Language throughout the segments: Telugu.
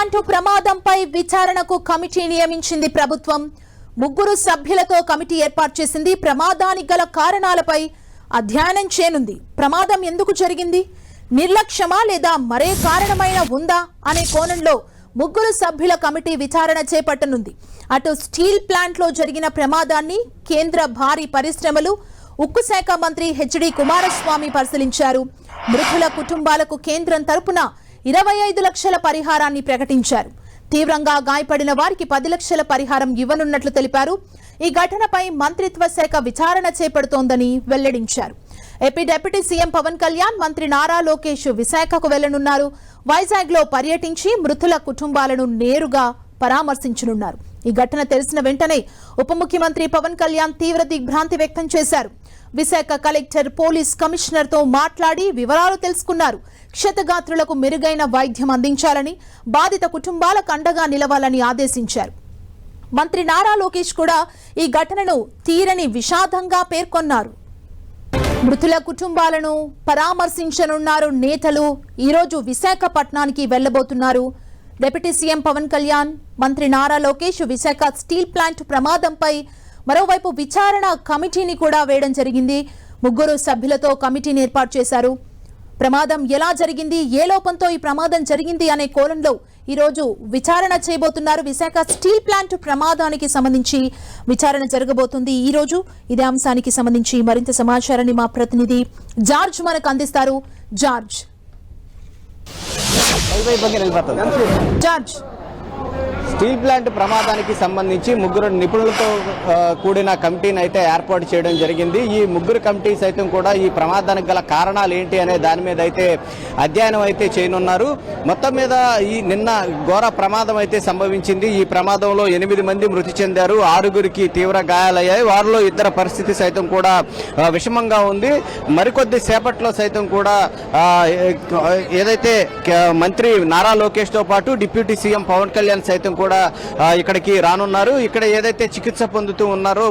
ప్లాంట్ ప్రమాదంపై విచారణకు కమిటీ నియమించింది ప్రభుత్వం. 3 సభ్యులతో కమిటీ ఏర్పాటు చేసింది. ప్రమాదానికి గల కారణాలపై అధ్యయనం చేయనుంది. ప్రమాదం ఎందుకు జరిగింది, నిర్లక్ష్యమా లేదా మరే కారణమైన ఉందా అనే కోణంలో 3 సభ్యుల కమిటీ విచారణ చేపట్టనుంది. అటు స్టీల్ ప్లాంట్ లో జరిగిన ప్రమాదాన్ని కేంద్ర భారీ పరిశ్రమలు, ఉక్కు శాఖ మంత్రి హెచ్డి కుమారస్వామి పరిశీలించారు. మృతుల కుటుంబాలకు కేంద్రం తరపున 25 లక్షల పరిహారాన్ని ప్రకటించారు. తీవ్రంగా గాయపడిన వారికి 10 లక్షల పరిహారం ఇవ్వనున్నట్లు తెలిపారు. ఈ ఘటనపై మంత్రిత్వ శాఖ విచారణ చేపడుతోందని వెల్లడించారు. AP deputy CM Pawan Kalyan, మంత్రి నారా లోకేష్ విశాఖకు వెళ్లనున్నారు. వైజాగ్ లో పర్యటించి మృతుల కుటుంబాలను నేరుగా పరామర్శించనున్నారు. ఈ ఘటన తెలిసిన వెంటనే ఉప ముఖ్యమంత్రి పవన్ కళ్యాణ్ తీవ్ర దిగ్భ్రాంతి వ్యక్తం చేశారు. విశాఖ కలెక్టర్, పోలీస్ కమిషనర్ తో మాట్లాడి వివరాలు తెలుసుకున్నారు. క్షతగాత్రులకు మెరుగైన వైద్యం అందించాలని, బాధిత కుటుంబాలకు అండగా నిలవాలని ఆదేశించారు. మంత్రి నారా లోకేష్ కూడా ఈ ఘటనను తీరని విషాదంగా పేర్కొన్నారు. మృతుల కుటుంబాలను పరామర్శించనున్నారు నేతలు. ఈరోజు విశాఖపట్నానికి వెళ్లబోతున్నారు. డిప్యూటీ సీఎం పవన్ కళ్యాణ్, మంత్రి నారా లోకేష్ విశాఖ స్టీల్ ప్లాంట్ ప్రమాదంపై మరోవైపు విచారణ కమిటీని కూడా వేయడం జరిగింది. 3 సభ్యులతో కమిటీని ఏర్పాటు చేశారు. ప్రమాదం ఎలా జరిగింది, ఏ లోపంతో ఈ ప్రమాదం జరిగింది అనే కోణంలో ఈరోజు విచారణ చేయబోతున్నారు. విశాఖ స్టీల్ ప్లాంట్ ప్రమాదానికి సంబంధించి విచారణ జరగబోతుంది ఈ రోజు. ఇదే అంశానికి సంబంధించి మరింత సమాచారాన్ని మా ప్రతినిధి జార్జ్ మనకు అందిస్తారు. జార్జ్. స్టీల్ ప్లాంట్ ప్రమాదానికి సంబంధించి 3 నిపుణులతో కూడిన కమిటీని అయితే ఏర్పాటు చేయడం జరిగింది. ఈ 3 కమిటీ సైతం కూడా ఈ ప్రమాదానికి గల కారణాలు ఏంటి అనే దాని మీద అయితే అధ్యయనం అయితే చేయనున్నారు. మొత్తం మీద ఈ నిన్న ఘోర ప్రమాదం అయితే సంభవించింది. ఈ ప్రమాదంలో 8 మంది మృతి చెందారు, 6గురికి తీవ్ర గాయాలయ్యాయి. వారిలో 2 పరిస్థితి సైతం కూడా విషమంగా ఉంది. మరికొద్ది సేపట్లో సైతం కూడా ఏదైతే మంత్రి నారా లోకేష్ తో పాటు డిప్యూటీ సీఎం పవన్ కళ్యాణ్ సైతం కూడా ఇక్కడికి రానున్నారు. ఇక్కడ ఏదైతే చికిత్స పొందుతూ ఉన్నారో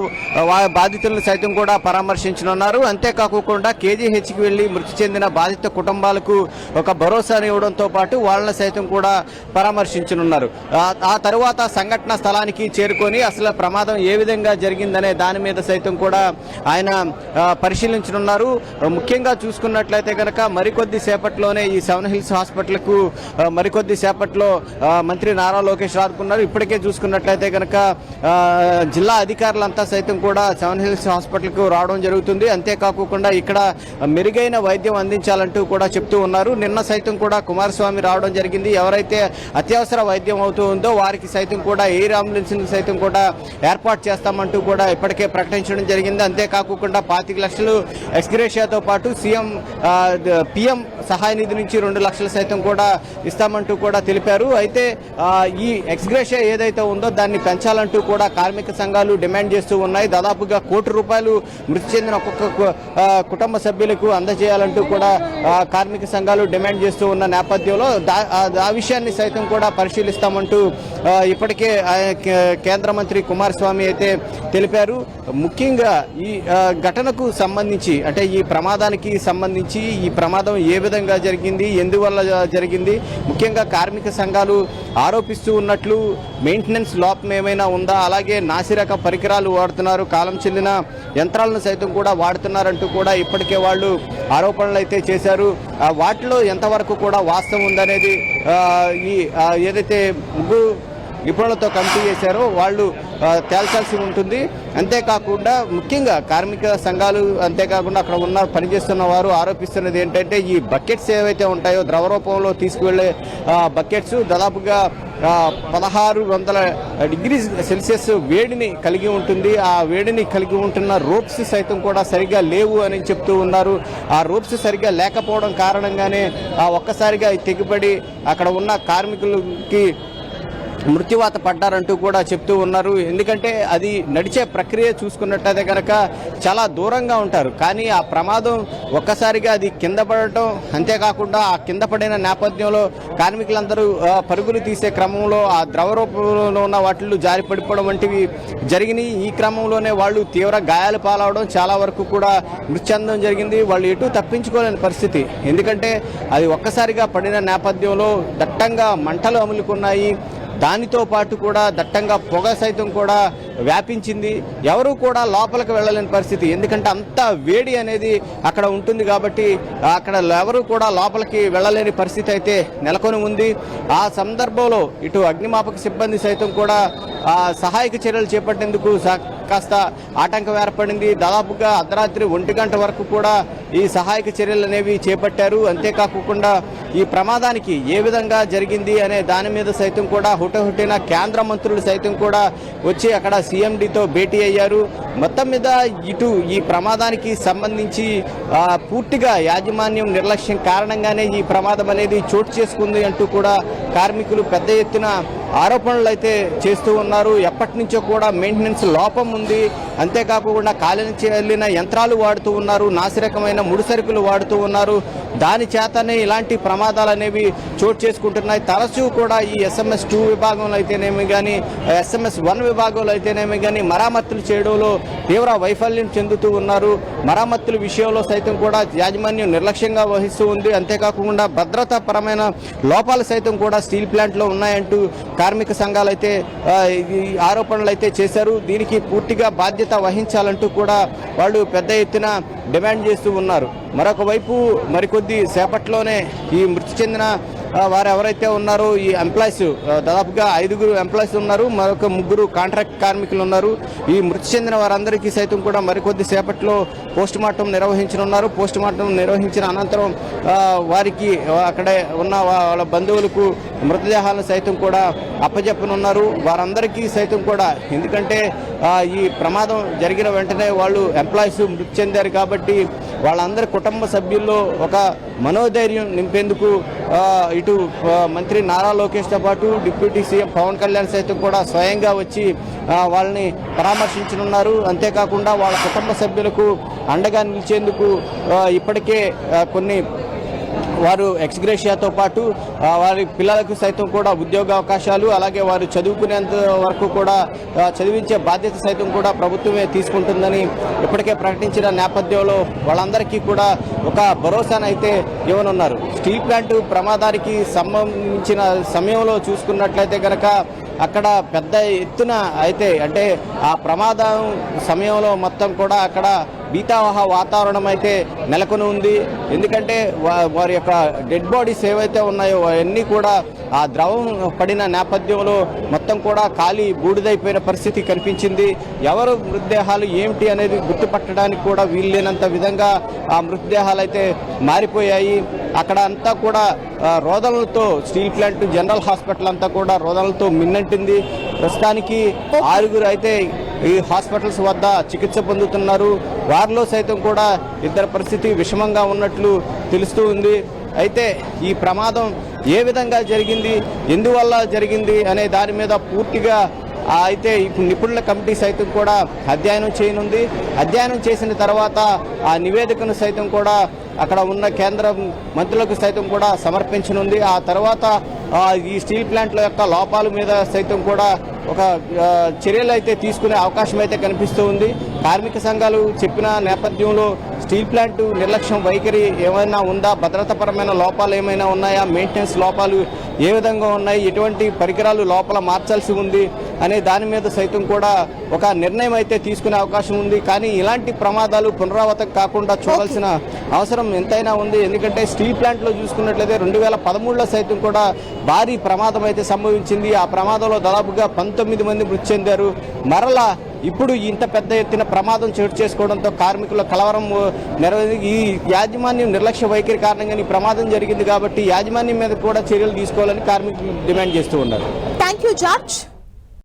బాధితులను సైతం కూడా పరామర్శించనున్నారు. అంతేకాకుండా కేజీహెచ్కి వెళ్లి మృతి చెందిన బాధిత కుటుంబాలకు ఒక భరోసాని ఇవ్వడంతో పాటు వాళ్ళని సైతం కూడా పరామర్శించనున్నారు. ఆ తర్వాత సంఘటన స్థలానికి చేరుకొని అసలు ప్రమాదం ఏ విధంగా జరిగిందనే దాని మీద సైతం కూడా ఆయన పరిశీలించనున్నారు. ముఖ్యంగా చూసుకున్నట్లయితే కనుక మరికొద్ది సేపట్లోనే ఈ 7 హిల్స్ హాస్పిటల్కు మరికొద్ది సేపట్లో మంత్రి నారా లోకేష్ రానున్నారు. ఇప్పటికే చూసుకున్నట్లయితే కనుక జిల్లా అధికారులంతా సైతం కూడా 7 హిల్స్ హాస్పిటల్కు రావడం జరుగుతుంది. అంతేకాకుండా ఇక్కడ మెరుగైన వైద్యం అందించాలంటూ కూడా చెప్తూ ఉన్నారు. నిన్న సైతం కూడా కుమారస్వామి రావడం జరిగింది. ఎవరైతే అత్యవసర వైద్యం అవుతూ ఉందో వారికి సైతం కూడా ఎయిర్ అంబులెన్స్ సైతం కూడా ఏర్పాటు చేస్తామంటూ కూడా ఇప్పటికే ప్రకటించడం జరిగింది. అంతేకాకుండా 25 లక్షలు ఎక్స్గ్రేషియాతో పాటు పిఎం సహాయ నిధి నుంచి 2 లక్షలు సైతం కూడా ఇస్తామంటూ కూడా తెలిపారు. అయితే ఈ ఎక్స్గ్రేషియా ఏదైతే ఉందో దాన్ని పెంచాలంటూ కూడా కార్మిక సంఘాలు డిమాండ్ చేస్తూ ఉన్నాయి. దాదాపుగా ₹1 కోటి మృతి చెందిన ఒక్కొక్క కుటుంబ సభ్యులకు అందజేయాలంటూ కూడా కార్మిక సంఘాలు డిమాండ్ చేస్తూ ఉన్న నేపథ్యంలో ఆ విషయాన్ని సైతం కూడా పరిశీలిస్తామంటూ ఇప్పటికే కేంద్ర మంత్రి కుమారస్వామి అయితే తెలిపారు. ముఖ్యంగా ఈ ఘటనకు సంబంధించి అంటే ఈ ప్రమాదానికి సంబంధించి ఈ ప్రమాదం ఏ విధంగా జరిగింది, ఎందువల్ల జరిగింది, ముఖ్యంగా కార్మిక సంఘాలు ఆరోపిస్తూ ఉన్నట్లు మెయింటెనెన్స్ లోపం ఏమైనా ఉందా, అలాగే నాసిరక పరికరాలు వాడుతున్నారు, కాలం చెల్లిన యంత్రాలను సైతం కూడా వాడుతున్నారంటూ కూడా ఇప్పటికే వాళ్ళు ఆరోపణలు అయితే చేశారు. వాటిలో ఎంతవరకు కూడా వాస్తవం ఉందనేది ఈ ఏదైతే 3 నిపుణులతో కమిటీ చేశారో వాళ్ళు తేల్చాల్సి ఉంటుంది. అంతేకాకుండా ముఖ్యంగా కార్మిక సంఘాలు అంతేకాకుండా అక్కడ ఉన్న పనిచేస్తున్న వారు ఆరోపిస్తున్నది ఏంటంటే ఈ బకెట్స్ ఏవైతే ఉంటాయో ద్రవ రూపంలో తీసుకువెళ్లే బకెట్స్ దాదాపుగా 1600 డిగ్రీ సెల్సియస్ వేడిని కలిగి ఉంటుంది. ఆ వేడిని కలిగి ఉంటున్న రోప్స్ సైతం కూడా సరిగ్గా లేవు అని చెప్తూ ఉన్నారు. ఆ రోప్స్ సరిగ్గా లేకపోవడం కారణంగానే ఒక్కసారిగా తెగిపడి అక్కడ ఉన్న కార్మికులకి మృత్యువాత పడ్డారంటూ కూడా చెప్తూ ఉన్నారు. ఎందుకంటే అది నడిచే ప్రక్రియ చూసుకున్నట్టయితే కనుక చాలా దూరంగా ఉంటారు, కానీ ఆ ప్రమాదం ఒక్కసారిగా అది కింద పడటం, అంతేకాకుండా ఆ కింద పడిన నేపథ్యంలో కార్మికులందరూ పరుగులు తీసే క్రమంలో ఆ ద్రవ రూపంలో ఉన్న వాటిల్లో జారి పడిపోవడం వంటివి జరిగినాయి. ఈ క్రమంలోనే వాళ్ళు తీవ్ర గాయాలు పాలవడం, చాలా వరకు కూడా మృతి చెందడం జరిగింది. వాళ్ళు ఎటు తప్పించుకోలేని పరిస్థితి, ఎందుకంటే అది ఒక్కసారిగా పడిన నేపథ్యంలో దట్టంగా మంటలు అములుకున్నాయి. దానితో పాటు కూడా దట్టంగా పొగ సైతం కూడా వ్యాపించింది. ఎవరు కూడా లోపలికి వెళ్ళలేని పరిస్థితి, ఎందుకంటే అంత వేడి అనేది అక్కడ ఉంటుంది కాబట్టి అక్కడ ఎవరు కూడా లోపలికి వెళ్ళలేని పరిస్థితి అయితే నెలకొని ఉంది. ఆ సందర్భంలో ఇటు అగ్నిమాపక సిబ్బంది సైతం కూడా సహాయక చర్యలు చేపట్టేందుకు కాస్త ఆటంకం ఏర్పడింది. దాదాపుగా అర్ధరాత్రి 1 గంట వరకు కూడా ఈ సహాయక చర్యలు అనేవి చేపట్టారు. అంతేకాకుండా ఈ ప్రమాదానికి ఏ విధంగా జరిగింది అనే దాని మీద సైతం కూడా హుటహుటిన కేంద్ర మంత్రులు సైతం కూడా వచ్చి అక్కడ సీఎండీతో భేటీ అయ్యారు. మొత్తం మీద ఇటు ఈ ప్రమాదానికి సంబంధించి పూర్తిగా యాజమాన్యం నిర్లక్ష్యం కారణంగానే ఈ ప్రమాదం అనేది చోటు చేసుకుంది అంటూ కూడా కార్మికులు పెద్ద ఎత్తున ఆరోపణలు అయితే చేస్తూ ఉన్నారు. ఎప్పటి నుంచో కూడా మెయింటెనెన్స్ లోపం ఉంది, అంతేకాకుండా కాలిన చెల్లిన యంత్రాలు వాడుతూ ఉన్నారు, నాసిరకమైన ముడిసరుకులు వాడుతూ ఉన్నారు. దాని చేతనే ఇలాంటి ప్రమాదాలు అనేవి చోటు చేసుకుంటున్నాయి. తరచూ కూడా ఈ SMS 2 విభాగంలో అయితేనేమి కానీ, SMS 1 విభాగంలో అయితేనేమి కానీ మరామతులు చేయడంలో తీవ్ర వైఫల్యం చెందుతూ ఉన్నారు. మరామతుల విషయంలో సైతం కూడా యాజమాన్యం నిర్లక్ష్యంగా వహిస్తూ ఉంది. అంతేకాకుండా భద్రతాపరమైన లోపాలు సైతం కూడా స్టీల్ ప్లాంట్లో ఉన్నాయంటూ కార్మిక సంఘాలు అయితే ఆరోపణలు అయితే చేశారు. దీనికి పూర్తిగా బాధ్యత వహించాలంటూ కూడా వాళ్ళు పెద్ద ఎత్తున డిమాండ్ చేస్తూ ఉన్నారు. మరొక వైపు మరికొద్ది సేపట్లోనే ఈ మృతి చెందిన వారు ఎవరైతే ఉన్నారో ఈ ఎంప్లాయీస్ దాదాపుగా 5 ఎంప్లాయీస్ ఉన్నారు, మరొక 3 కాంట్రాక్ట్ కార్మికులు ఉన్నారు. ఈ మృతి చెందిన వారందరికీ సైతం కూడా మరికొద్ది సేపట్లో పోస్ట్ మార్టం నిర్వహించనున్నారు. పోస్ట్ మార్టం నిర్వహించిన అనంతరం వారికి అక్కడే ఉన్న వాళ్ళ బంధువులకు మృతదేహాలను సైతం కూడా అప్పచెప్పనున్నారు. వారందరికీ సైతం కూడా, ఎందుకంటే ఈ ప్రమాదం జరిగిన వెంటనే వాళ్ళు ఎంప్లాయీస్ మృతి చెందారు కాబట్టి వాళ్ళందరి కుటుంబ సభ్యుల్లో ఒక మనోధైర్యం నింపేందుకు ఇటు మంత్రి నారా లోకేష్తో పాటు డిప్యూటీ సీఎం పవన్ కళ్యాణ్ సైతం కూడా స్వయంగా వచ్చి వాళ్ళని పరామర్శించనున్నారు. అంతేకాకుండా వాళ్ళ కుటుంబ సభ్యులకు అండగా నిలిచేందుకు ఇప్పటికే కొన్ని వారు ఎక్స్గ్రేషియాతో పాటు వారి పిల్లలకు సైతం కూడా ఉద్యోగ అవకాశాలు, అలాగే వారు చదువుకునేంత వరకు కూడా చదివించే బాధ్యత సైతం కూడా ప్రభుత్వమే తీసుకుంటుందని ఇప్పటికే ప్రకటించిన నేపథ్యంలో వాళ్ళందరికీ కూడా ఒక భరోసానైతే ఇవ్వనున్నారు. స్టీల్ ప్లాంట్ ప్రమాదానికి సంబంధించిన సమయంలో చూసుకున్నట్లయితే కనుక అక్కడ పెద్ద ఎత్తున అయితే అంటే ఆ ప్రమాదం సమయంలో మొత్తం కూడా అక్కడ భీతావహ వాతావరణం అయితే నెలకొని ఉంది. ఎందుకంటే వారి యొక్క డెడ్ బాడీస్ ఏవైతే ఉన్నాయో అవన్నీ కూడా ఆ ద్రవం పడిన నేపథ్యంలో మొత్తం కూడా ఖాళీ బూడిదైపోయిన పరిస్థితి కనిపించింది. ఎవరు మృతదేహాలు ఏమిటి అనేది గుర్తుపట్టడానికి కూడా వీల్లేనంత విధంగా ఆ మృతదేహాలు అయితే మారిపోయాయి. అక్కడ అంతా కూడా రోదనలతో స్టీల్ ప్లాంట్ జనరల్ హాస్పిటల్ అంతా కూడా రోదనలతో మిన్నంటింది. ప్రస్తుతానికి 6 అయితే ఈ హాస్పిటల్స్ వద్ద చికిత్స పొందుతున్నారు. వారిలో సైతం కూడా ఇద్దరి పరిస్థితి విషమంగా ఉన్నట్లు తెలుస్తూ ఉంది. అయితే ఈ ప్రమాదం ఏ విధంగా జరిగింది, ఎందువల్ల జరిగింది అనే దాని మీద పూర్తిగా అయితే ఇప్పుడు నిపుణుల కమిటీ సైతం కూడా అధ్యయనం చేయనుంది. అధ్యయనం చేసిన తర్వాత ఆ నివేదికను సైతం కూడా అక్కడ ఉన్న కేంద్ర మంత్రులకు సైతం కూడా సమర్పించనుంది. ఆ తర్వాత ఈ స్టీల్ ప్లాంట్ల యొక్క లోపాల మీద సైతం కూడా ఒక చర్యలు అయితే తీసుకునే అవకాశం అయితే కనిపిస్తూ ఉంది. కార్మిక సంఘాలు చెప్పిన నేపథ్యంలో స్టీల్ ప్లాంట్ నిర్లక్ష్యం వైఖరి ఏమైనా ఉందా, భద్రతాపరమైన లోపాలు ఏమైనా ఉన్నాయా, మెయింటెనెన్స్ లోపాలు ఏ విధంగా ఉన్నాయి, ఎటువంటి పరికరాలు లోపల మార్చాల్సి ఉంది అనే దాని మీద సైతం కూడా ఒక నిర్ణయం అయితే తీసుకునే అవకాశం ఉంది. కానీ ఇలాంటి ప్రమాదాలు పునరావృతం కాకుండా చూడాల్సిన అవసరం ఎంతైనా ఉంది. ఎందుకంటే స్టీల్ ప్లాంట్లో చూసుకున్నట్లయితే 2013లో సైతం కూడా భారీ ప్రమాదం అయితే సంభవించింది. ఆ ప్రమాదంలో దాదాపుగా 19 మంది మృతి చెందారు. మరలా ఇప్పుడు ఇంత పెద్ద ఎత్తున ప్రమాదం చోటు చేసుకోవడంతో కార్మికుల కలవరం ఈ యాజమాన్యం నిర్లక్ష్య వైఖరి కారణంగా ఈ ప్రమాదం జరిగింది కాబట్టి యాజమాన్యం మీద కూడా చర్యలు తీసుకోవాలని కార్మికులు డిమాండ్ చేస్తూ ఉన్నారు. Thank you George.